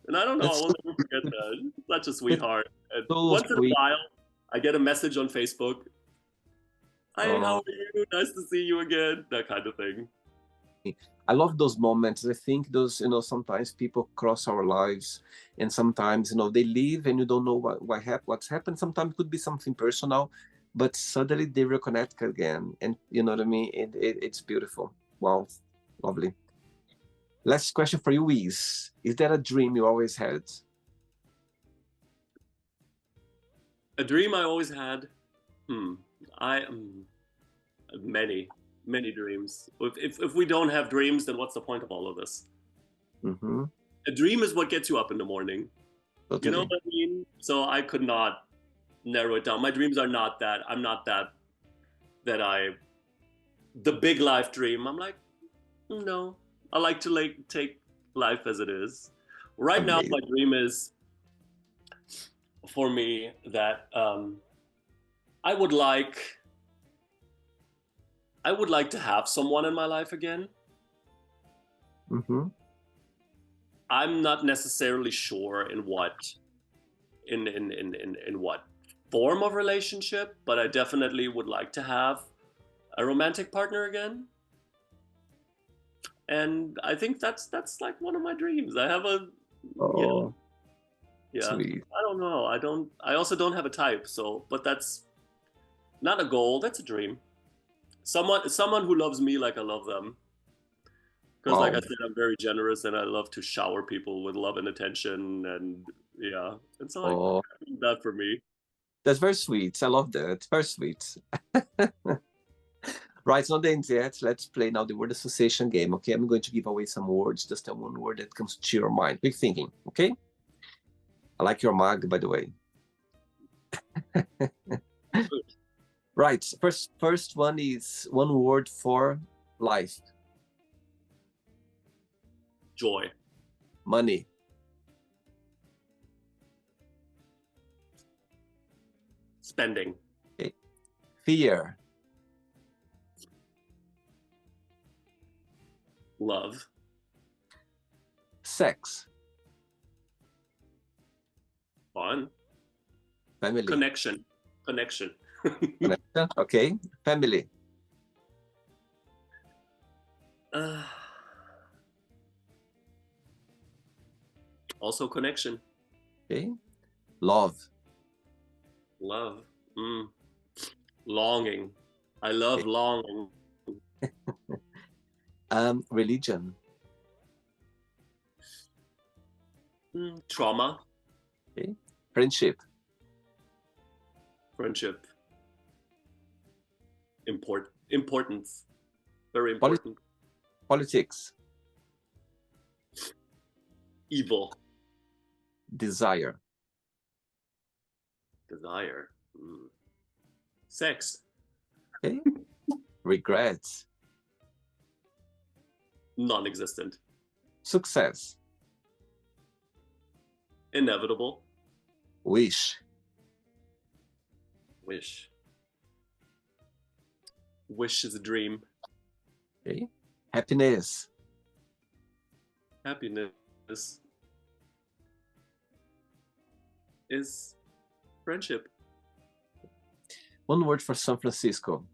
And I don't know, I that's will so, never forget that. Such a that's sweetheart. And so once in a sweet. while, I get a message on Facebook. Hi, how Oh, are you? Nice to see you again. That kind of thing. I love those moments. I think those, sometimes people cross our lives, and sometimes, they leave and you don't know what's happened. Sometimes it could be something personal, but suddenly they reconnect again. And you know what I mean? It's beautiful. Wow, lovely. Last question for you is that a dream you always had? A dream I always had. Hmm. I many, many dreams. If we don't have dreams, then what's the point of all of this? Mm-hmm. A dream is what gets you up in the morning. You know Totally. what I mean? So I could not narrow it down. My dreams are not that. I'm not that I the big life dream. I'm like, no. I like to take life as it is. Right now, Amazing. my dream is for me that I would like I would like to have someone in my life again. Mm-hmm. I'm not necessarily sure in what form of relationship, but I definitely would like to have a romantic partner again. And I think that's like one of my dreams. I have a you know Oh, yeah. sweet. I don't know. I also don't have a type, so but that's not a goal, that's a dream. Someone who loves me like I love them. Because like I Wow. said, I'm very generous and I love to shower people with love and attention and yeah. And so like Oh, that for me. that's very sweet. I love that. Very sweet. Right, it's not the end yet. Let's play now the word association game. Okay, I'm going to give away some words. Just tell one word that comes to your mind. Quick thinking. Okay. I like your mug, by the way. Right. First one is one word for life. Joy. Money. Spending. Okay. Fear. Love. Sex. Fun. Family. Connection. Connection. Connection. Okay. Family. uh, also connection. Okay. Love. Love. Mm. Longing. I love Okay. longing. Religion. Trauma. Okay. Friendship. Friendship. Importance. Very Poli- important. Politics. Evil. Desire. Desire. Sex. Okay. Regrets. Non-existent. Success. Inevitable. Wish. Wish. Wish is a dream. Okay. Happiness. Happiness is friendship. One word for San Francisco.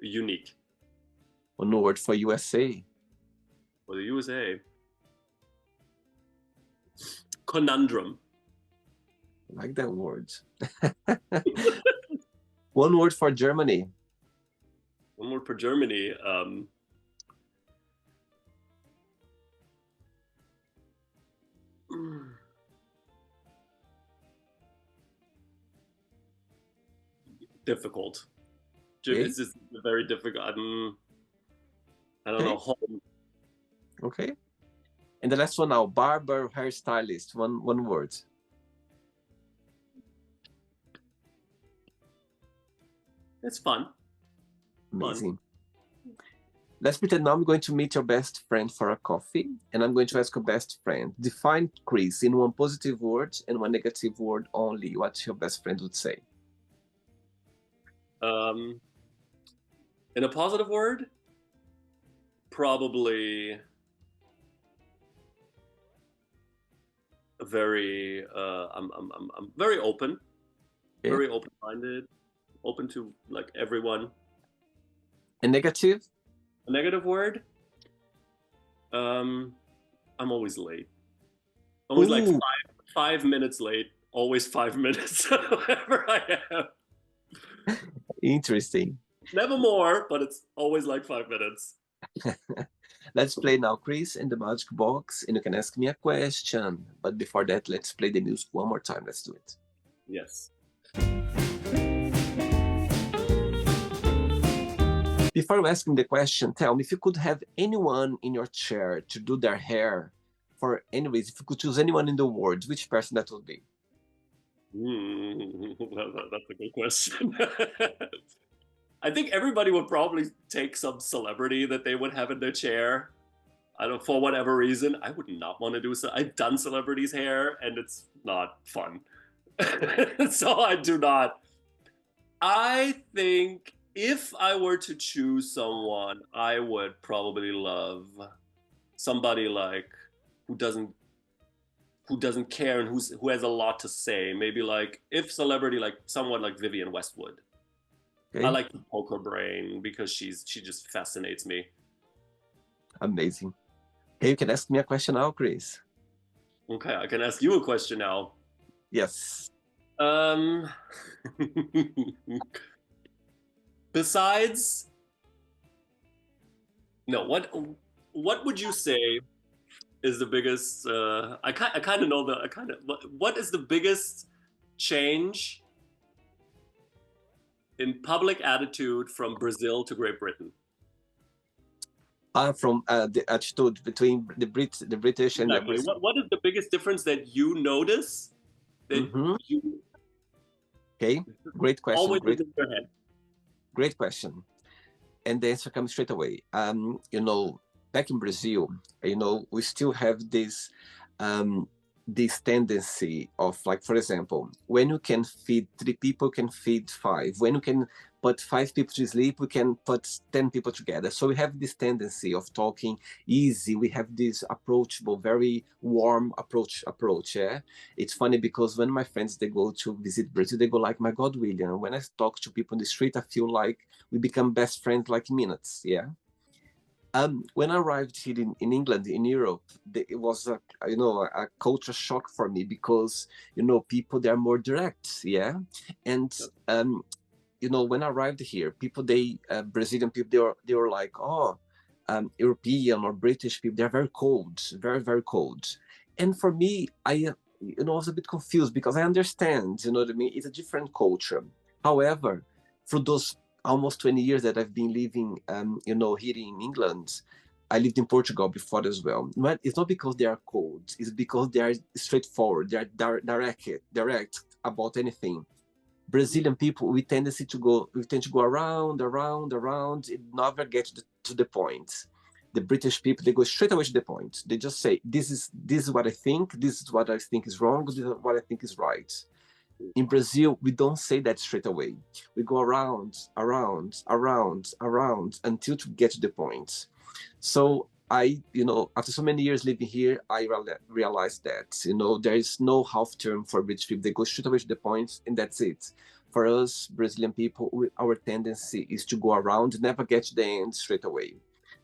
Unique. One word for USA. For the USA. Conundrum. I like that word. One word for Germany. One word for Germany. Difficult. Okay. It's just very difficult. I don't Okay. know. Home. Okay. And the last one now, barber, hairstylist. One word. It's fun. Amazing. Let's pretend now I'm going to meet your best friend for a coffee, and I'm going to ask your best friend, define Chris in one positive word and one negative word only. What your best friend would say? In a positive word, probably very. I'm very open, Okay. very open-minded, open to like everyone. A negative? A negative word. I'm always late. Always like Ooh. 5 minutes late. Always 5 minutes. Wherever I am. Interesting. Never more, but it's always like 5 minutes. Let's play now, Chris, in the magic box, and you can ask me a question. But before that, let's play the music one more time. Let's do it. Yes. Before asking the question, tell me if you could have anyone in your chair to do their hair for anyways, if you could choose anyone in the world, which person that would be? That's a good question. I think everybody would probably take some celebrity that they would have in their chair. I don't, for whatever reason, I would not want to do so. I've done celebrities' hair and it's not fun. So I do not. I think if I were to choose someone, I would probably love somebody like who doesn't care and who has a lot to say. Maybe like if celebrity like someone like Vivienne Westwood. Okay. I like the poker brain because she just fascinates me. Amazing. Okay, you can ask me a question now, Chris. Okay, I can ask you a question now. Yes. Besides, no, what would you say is the biggest? I kind of know the. I kind of what is the biggest change in public attitude from Brazil to Great Britain? From the attitude between the British and exactly. the What is the biggest difference that you notice that you Okay, great question. always is in your head? Great question. And the answer comes straight away. Back in Brazil, we still have this tendency of, like, for example, when you can feed 3 people, you can feed 5. When you can put 5 people to sleep, we can put 10 people together. So we have this tendency of talking easy. We have this approachable, very warm approach. Yeah, it's funny because when my friends they go to visit Brazil, they go like, "My God, William." When I talk to people in the street, I feel like we become best friends like minutes. Yeah. When I arrived here in England, in Europe, it was a culture shock for me because people they are more direct, yeah, and when I arrived here, people Brazilian people they were like, oh, European or British people, they're very cold, very very cold, and for me, I was a bit confused because I understand, you know what I mean? It's a different culture. However, through those almost 20 years that I've been living, here in England, I lived in Portugal before as well. But it's not because they are cold, it's because they are straightforward, they are direct about anything. Brazilian people, we tend to go around, around, around. It never gets to the point. The British people, they go straight away to the point. They just say, this is what I think. This is what I think is wrong. This is what I think is right. In Brazil, we don't say that straight away. We go around, around, around, around until to get to the point. So after so many years living here, I realized that, there is no half term for British people. They go straight away to the point, and that's it. For us, Brazilian people, our tendency is to go around, never get to the end straight away.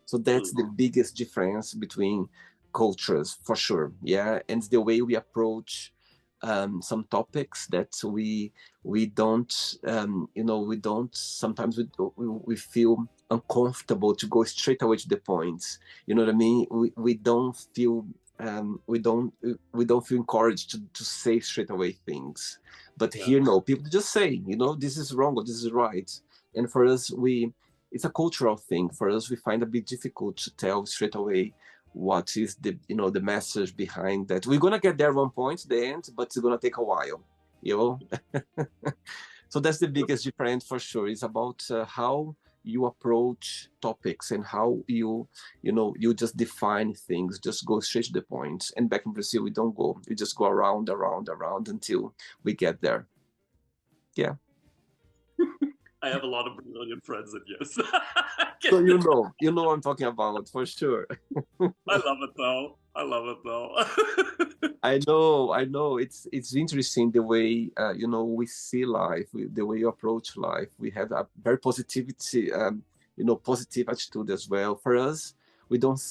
So that's the biggest difference between cultures, for sure. Yeah, and the way we approach some topics that we don't, sometimes we feel uncomfortable to go straight away to the point. You know what I mean? We don't feel encouraged to say straight away things. But here, no, people just say, this is wrong or this is right. And for us, it's a cultural thing. For us, we find a bit difficult to tell straight away what is the message behind that. We're gonna get there one point, the end, but it's gonna take a while, So that's the biggest difference, for sure. It's about how you approach topics and how you just define things, just go straight to the point. And back in Brazil, we don't go. We just go around, around, around until we get there. Yeah. I have a lot of Brazilian friends, and yes. So you know what I'm talking about, for sure. I love it though. I know. It's interesting the way we see life, the way you approach life. We have a very positivity, positive attitude as well. For us, we always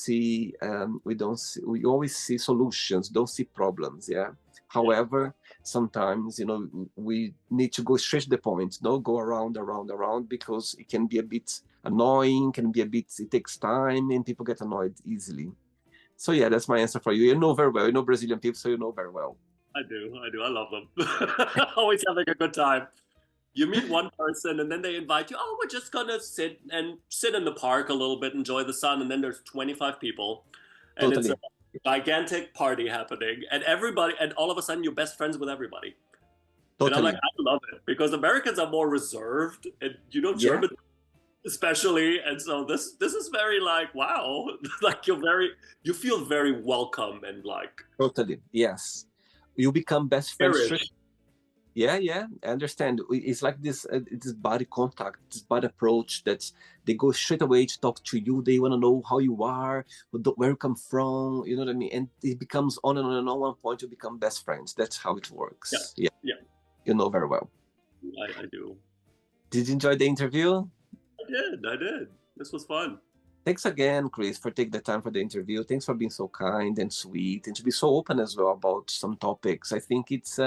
see solutions, don't see problems. Yeah. However, sometimes, we need to go straight to the point, don't go around, around, around, because it can be a bit annoying, it takes time, and people get annoyed easily. So yeah, that's my answer for you. You know very well. You know Brazilian people, so you know very well. I do. I love them. Always having a good time. You meet one person and then they invite you, we're just going to sit in the park a little bit, enjoy the sun. And then there's 25 people. And Totally. It's a gigantic party happening. And all of a sudden you're best friends with everybody. Totally. And I'm like, I love it. Because Americans are more reserved. And German especially. And so this is very like, wow. Like you feel very welcome and like. Totally. Yes. You become best friends. Yeah, I understand. It's like this body contact, this body approach that they go straight away to talk to you. They want to know how you are, where you come from, you know what I mean? And it becomes on and on and on. One point you become best friends. That's how it works. Yeah. You know very well. I do. Did you enjoy the interview? I did. This was fun. Thanks again, Chris, for taking the time for the interview. Thanks for being so kind and sweet, and to be so open as well about some topics. I think it's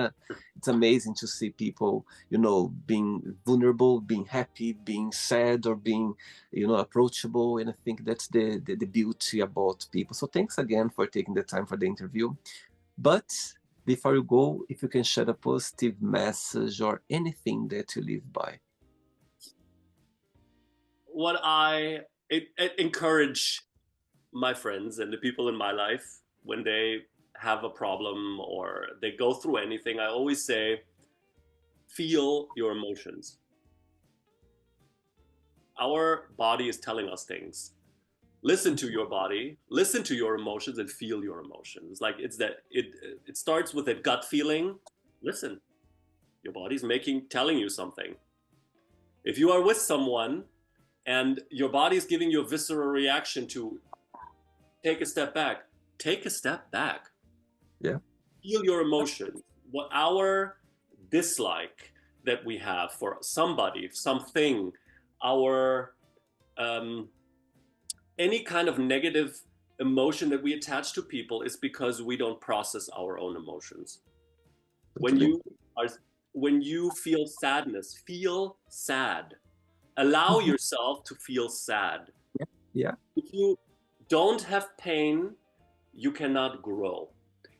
amazing to see people, being vulnerable, being happy, being sad, or being, approachable. And I think that's the beauty about people. So thanks again for taking the time for the interview. But before you go, if you can share a positive message or anything that you live by. What I encourage my friends and the people in my life when they have a problem or they go through anything, I always say, feel your emotions. Our body is telling us things. Listen to your body, listen to your emotions, and feel your emotions. Like it starts with a gut feeling. Listen, your body's telling you something. If you are with someone and your body is giving you a visceral reaction to take a step back. Take a step back. Yeah. Feel your emotions. What our dislike that we have for somebody, something, our any kind of negative emotion that we attach to people is because we don't process our own emotions. When you feel sadness, feel sad. Allow yourself to feel sad. Yeah. If you don't have pain, you cannot grow.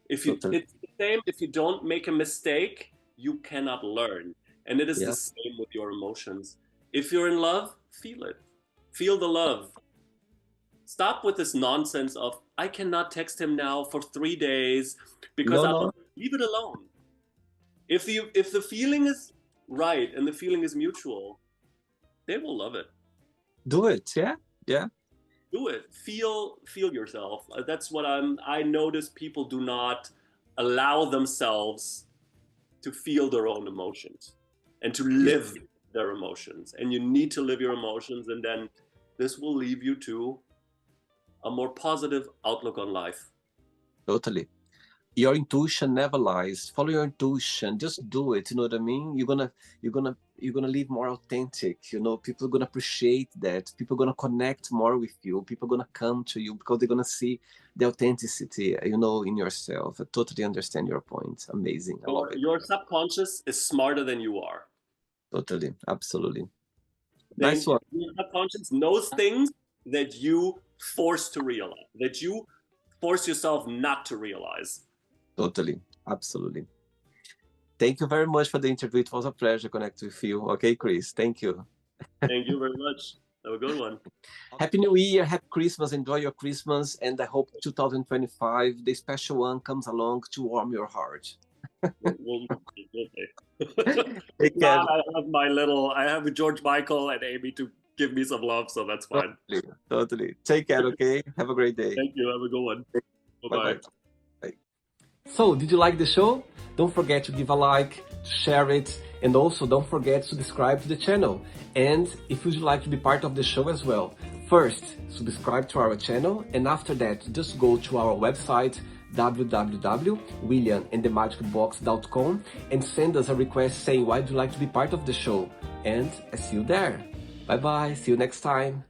It's the same. If you don't make a mistake, you cannot learn. And it is the same with your emotions. If you're in love, feel it. Feel the love. Stop with this nonsense of, I cannot text him now for 3 days because leave it alone. If the feeling is right, and the feeling is mutual, they will love it. Do it. Yeah. Yeah. Do it. Feel yourself. That's what I notice. People do not allow themselves to feel their own emotions and to live their emotions. And you need to live your emotions, and then this will lead you to a more positive outlook on life. Totally. Your intuition never lies. Follow your intuition. Just do it. You know what I mean? You're gonna live more authentic. You know, people are gonna appreciate that. People are gonna connect more with you. People are gonna come to you because they're gonna see the authenticity, you know, in yourself. I totally understand your point. Amazing. I love it. Your subconscious is smarter than you are. Totally. Absolutely. Nice one. Your subconscious knows things that you force to realize, that you force yourself not to realize. Totally. Absolutely. Thank you very much for the interview. It was a pleasure connecting with you. Okay, Chris. Thank you. Thank you very much. Have a good one. Happy New Year, Happy Christmas, enjoy your Christmas, and I hope 2025, the special one, comes along to warm your heart. We'll Take care. I have George Michael and Amy to give me some love, so that's fine. Totally. Take care, okay? Have a great day. Thank you. Have a good one. Bye-bye. Bye. So, did you like the show? Don't forget to give a like, to share it, and also don't forget to subscribe to the channel. And if you'd like to be part of the show as well, first, subscribe to our channel, and after that, just go to our website, www.williamandthemagicbox.com, and send us a request saying why would you like to be part of the show. And I see you there. Bye bye, see you next time.